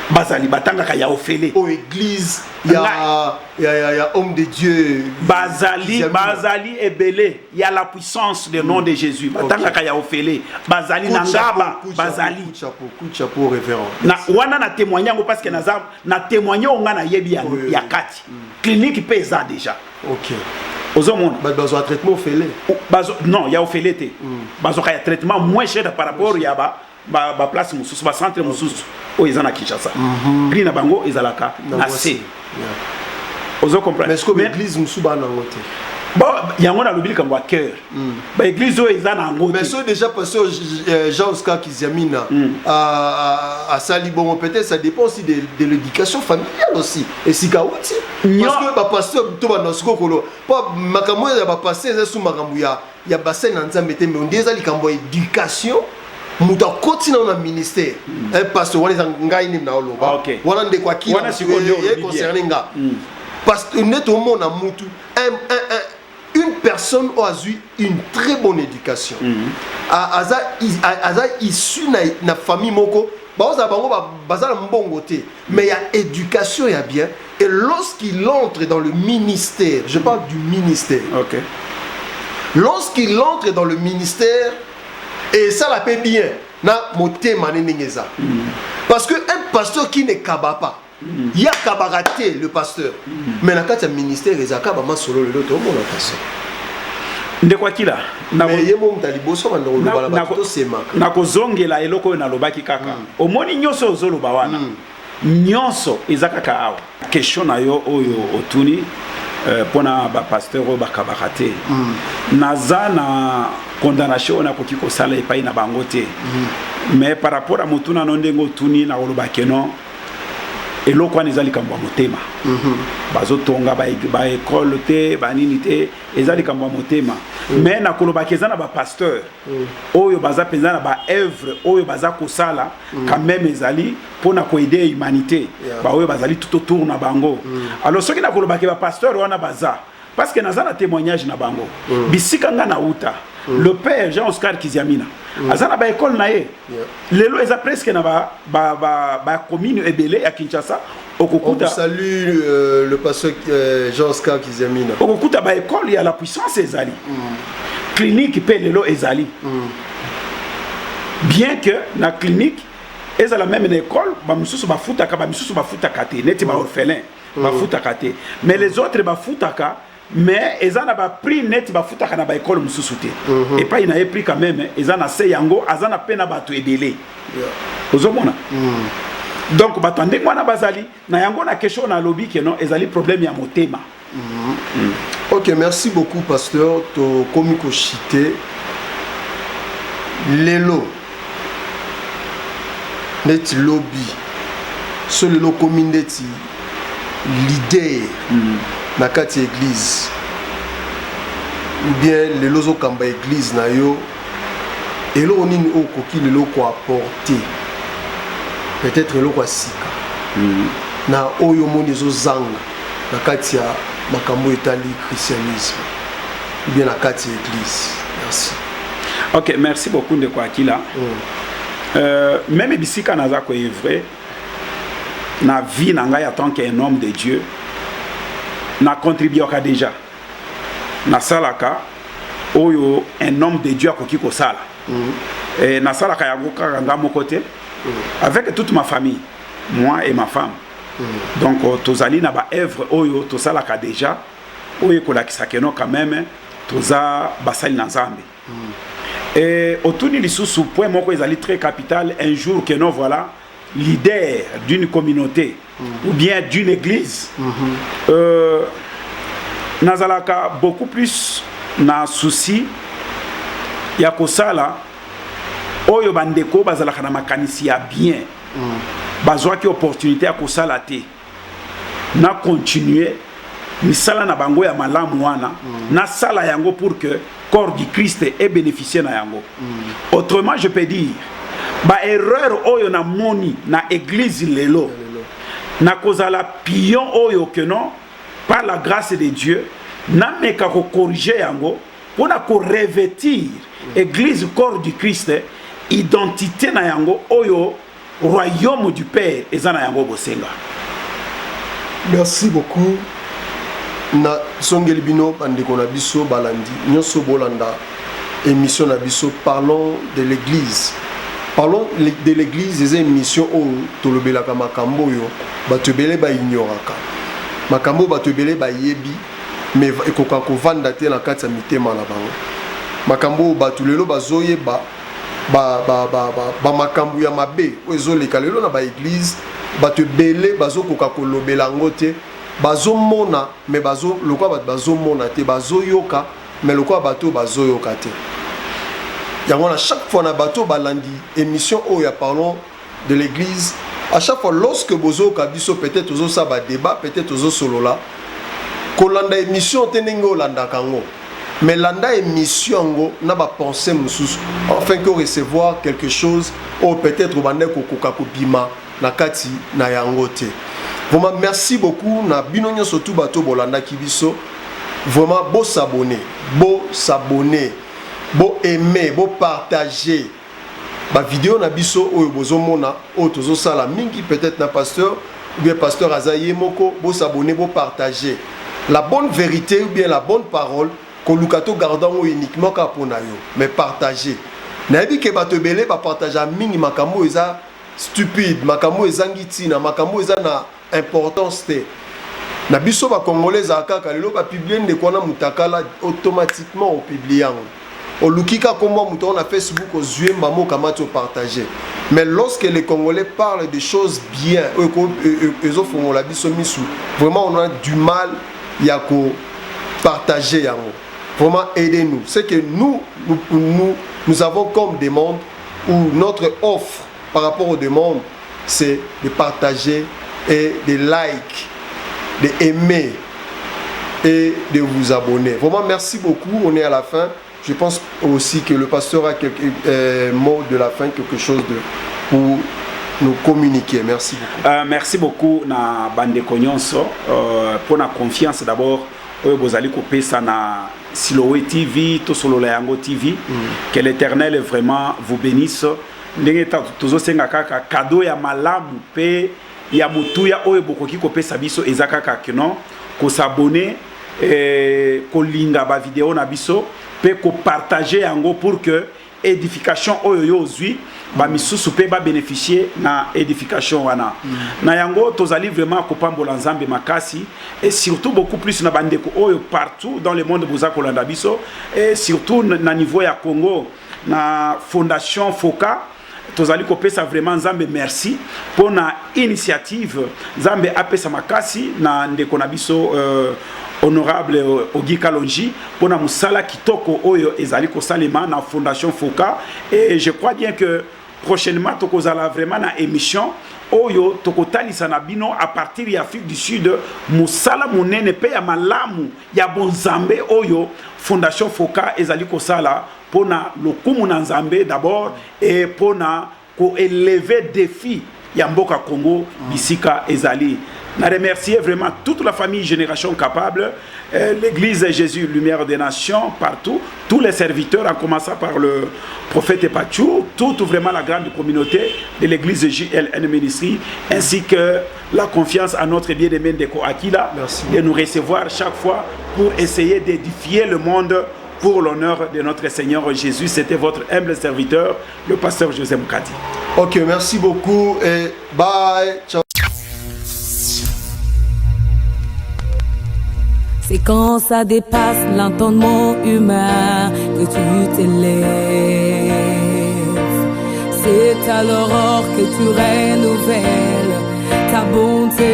Bazali batanga ka ya ofele au église il y a homme de Dieu bazali ebele il y a la puissance du nom de Jésus batanga ka ya ofele bazali nangaba bazali chapeau révérend na wana na témoigner parce que na témoigner on na yebi ya kati clinique pesa déjà. OK. Ozomona bazo traitement ofele non ya ofele te bazo ka traitement moins cher par rapport ya ba place mususu ba centre mususu o ezana Kinshasa prix na bango ezalaka na C ozo comprendre mais est-ce que l'église mususu ba na ngote bon yango na lobili kango cœur ba église o ezana ngote mais so déjà pasteur Jean Oscar Kiziamina à Salibon peut-être ça dépend aussi de l'éducation familiale aussi et sikauti parce que ba pasteur to ba nosiko kolo pas makambo ya ba pasteur sous makambo ya bassin na nzambe te mais on déjà likambo éducation muta continue na ministère parce que wana ngai ni na oloba wana nde kwa kila concerné nga parce que net au monde na mutu une personne a eu une très bonne éducation aza issu na famille moko baza bango bazala mbongo te mais il y a éducation ya bien et lorsqu'il entre dans le ministère je parle du ministère OK lorsqu'il entre dans le ministère et ça la paie bien na motema nenengeza parce que un pasteur qui ne kaba pas il y a kabaraté le pasteur mais na kati ya ministère ezaka ba masolo le to mona pasteur ndekwakila na yemo mtaliboso banda kolobala ba to semaka na kozongela eloko na lobaki kaka omoni nyoso ozoloba wana nyonso ezaka ka awa question na yo oyo otuni pona ba pasteur o bakabaka te naza na condamnation na koki kosala epai na bango te mais par rapport à motuna no ndenge otuni na koloba keno eloko wana eza likambo ya motema bazotonga baekole te banini te eza likambo ya motema mais na kolobaki eza na bapasteur oyo baza mpenza na baœuvre oyo baza kosala quand même ezali mpona koede humanité baoyo bazali tout autour na bango alors soki na kolobaki bapasteur wana baza parce que naza na témoignage na bango bisika nga na uta le père Jean-Oscar Kiziamina azana ba école na ye lelo eza presque na ba commune ebele ya Kinshasa okokuta salut le pasteur Jean-Oscar Kiziamina okokuta ba école ya la puissance ezali clinique pe lelo ezali bien que na clinique eza la même école ba misusu ba futaka te neti ba orphelin ba futaka te mais les autres ba futaka mais ezana ba prix net ba futaka na ba école mususu te et pas ina prix quand même ezana se yango azana pena bato ebele ozomona donc bato ndenge wana bazali na yango na question na lobby que non ezali problème ya motema OK, merci beaucoup pasteur to komiko chité lelo net lobby so lelo community leader na kati église ou bien les lozo kamba église na yo elo nini okoki lelo ko apporter peut-être lelo kwa sika na oyo moni zo zanga na kati ya makambo etali christianisme ou bien na kati église. Merci. OK, merci beaucoup de quoi kila même bisika naza ko vrai na vie na ngai en tant qu'un homme de Dieu na contribué déjà na salaka oyo un homme de Dieu akoki ko sala et na salaka yango kaka nga mo côté avec toute ma famille moi et ma femme donc tozali na ba œuvre oyo to salaka déjà oyo ko lakisa keno quand même toza basali na Nzambe et otuni lisusu point moko ezali très capital un jour que non voilà leader d'une communauté ou bien d'une église nazalaka beaucoup plus na souci ya kosala oyo bandeko bazalaka na makanisi ya bien bazwaki opportunité ya kosala te na continuer misala na bango ya malamu wana na sala yango pour que corps du Christ ait bénéficié na yango autrement je peux dire ba erreur oyo na moni na église lelo na kozala pion oyo que non par la grâce de Dieu na meka ko corriger yango pona ko revêtir église corps du Christ identité na yango oyo royaume du Père ezana yango bosenga. Merci beaucoup na songeli bino bandeko na biso balandi nyonso bolanda émission na biso parlons de l'église. Parlons de l'église, des émissions où tolobelaka makambo yo batebele ba ignoraka. Makambo batebele ba yebi mais ekoka ko vanda te na kati ya mitema na bango. Makambo batulelo bazoye ba makambo ya mabe ozo lekalelo na ba église batebele bazokoka ko lobela ngote bazomona mais bazo lokwa bazomona te bazoyoka mais lokwa bato bazoyoka te. À chaque fois na bateau balandi émission où il parlons de l'église à chaque fois lorsque bozo kabiso peut-être ozo sa ba débat peut-être ozo solo là kolanda émission tenengo landa kango mais landa émission ngo na ba penser mususu afin que recevoir quelque chose ou peut-être bande ko bima na kati na yango te. Vraiment merci beaucoup na binonyo surtout bateau bolanda kibiso vraiment beau s'abonner bo aimer, bo partager ba vidéo na biso oyo bozomona o tozo sala mingi peut-être na pasteur ou bien pasteur Azaye moko bo s'abonner bo partager la bonne vérité ou bien la bonne parole ko lukato gardant uniquement ka pona yo mais partager na yebi ke bato belé ba partager mingi makambo eza stupide makambo ezangi tina makambo eza na importance te na biso ba congolais akaka lelo ba publier ndeko na mutakala automatiquement au publier au lukika comme moi on a Facebook aux yeux mamo kamato partager mais lorsque les Congolais parlent de choses bien ils font la biso misu vraiment on a du mal Yako partager yango. Vraiment aidez-nous. C'est que nous avons comme demande ou notre offre par rapport aux demandes, c'est de partager et de like, de aimer et de vous abonner. Vraiment merci beaucoup. On est à la fin. Je pense aussi que le pasteur a quelques mots de la fin, quelque chose pour nous communiquer. Merci beaucoup. Merci beaucoup na bande konyonso pour la confiance d'abord. Bozali kopesa na Siloé TV, to solo la yango TV. Que l'Éternel vraiment vous bénisse. Ndenge tozo senga kaka cadeau ya malamu pe ya mutuya oyo bokoki kopesa biso ezaka kaka non ko s'abonner ko linga ba vidéo na biso pe ko partager yango pour que édification oyo yo zui ba misusu pe ba bénéficier na édification wana na yango tozali vraiment ko pambola nzambe makasi et surtout beaucoup plus na bandeko oyo partout dans le monde boza kolanda biso et surtout na niveau ya Congo na fondation Foka tozali kopesa vraiment nzambe merci pour na initiative nzambe apesa makasi na ndeko na biso honorable Ogi Kalonji pour na musala kitoko oyo ezali ko salema na fondation Foka et je crois bien que prochainement tokozala vraiment na émission oyo tokotalisa na bino à partir ya Afrique du Sud musala munene pe ya malamu ya bonzambe oyo fondation Foka ezali ko sala pona lokumu na nzambe d'abord et pona ko élever défi ya mboka Congo bisika ezali. Na remercier vraiment toute la famille Génération Capable, l'église Jésus Lumière des Nations partout, tous les serviteurs en commençant par le prophète Epachou, toute vraiment la grande communauté de l'église JLN Ministry, ainsi que la confiance à notre bien-aimé Ndeko Akila de nous recevoir chaque fois pour essayer d'édifier le monde pour l'honneur de notre Seigneur Jésus. C'était votre humble serviteur, le pasteur José Moukadi. Ok, merci beaucoup et bye. Ciao. C'est quand ça dépasse l'entendement humain que tu t'élèves. C'est à l'aurore que tu renouvelles ta bonté.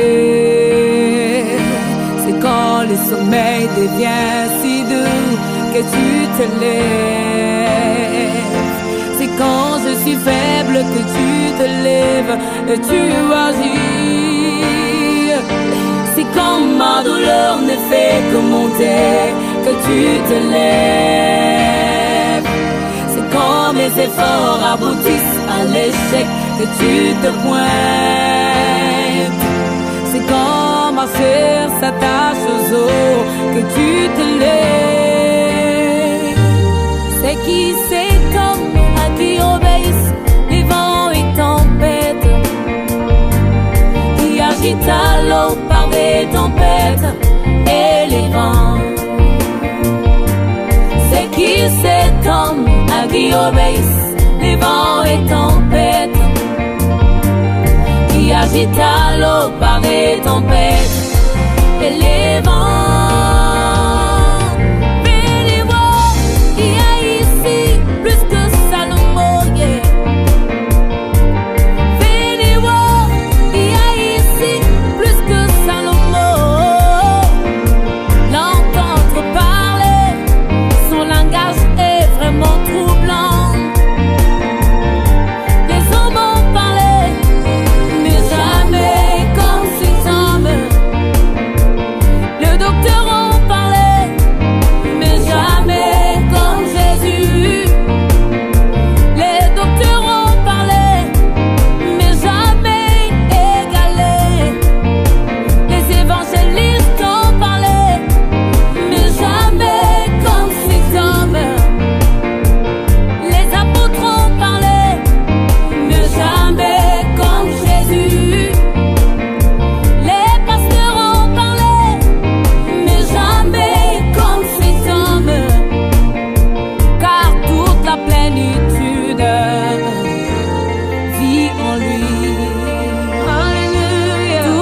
C'est quand le sommeil devient si doux que tu te lèves. C'est quand je suis faible que tu te lèves et tu agis. C'est quand ma douleur ne fait que monter que tu te lèves. C'est quand mes efforts aboutissent à l'échec que tu te pointes. C'est quand ma chair s'attache aux os que tu te lèves. C'est qui cet homme à qui obéissent les vents et tempêtes, qui agite à l'eau par des tempêtes et les vents. C'est qui cet homme à qui obéissent les vents et tempêtes, qui agite à l'eau par des tempêtes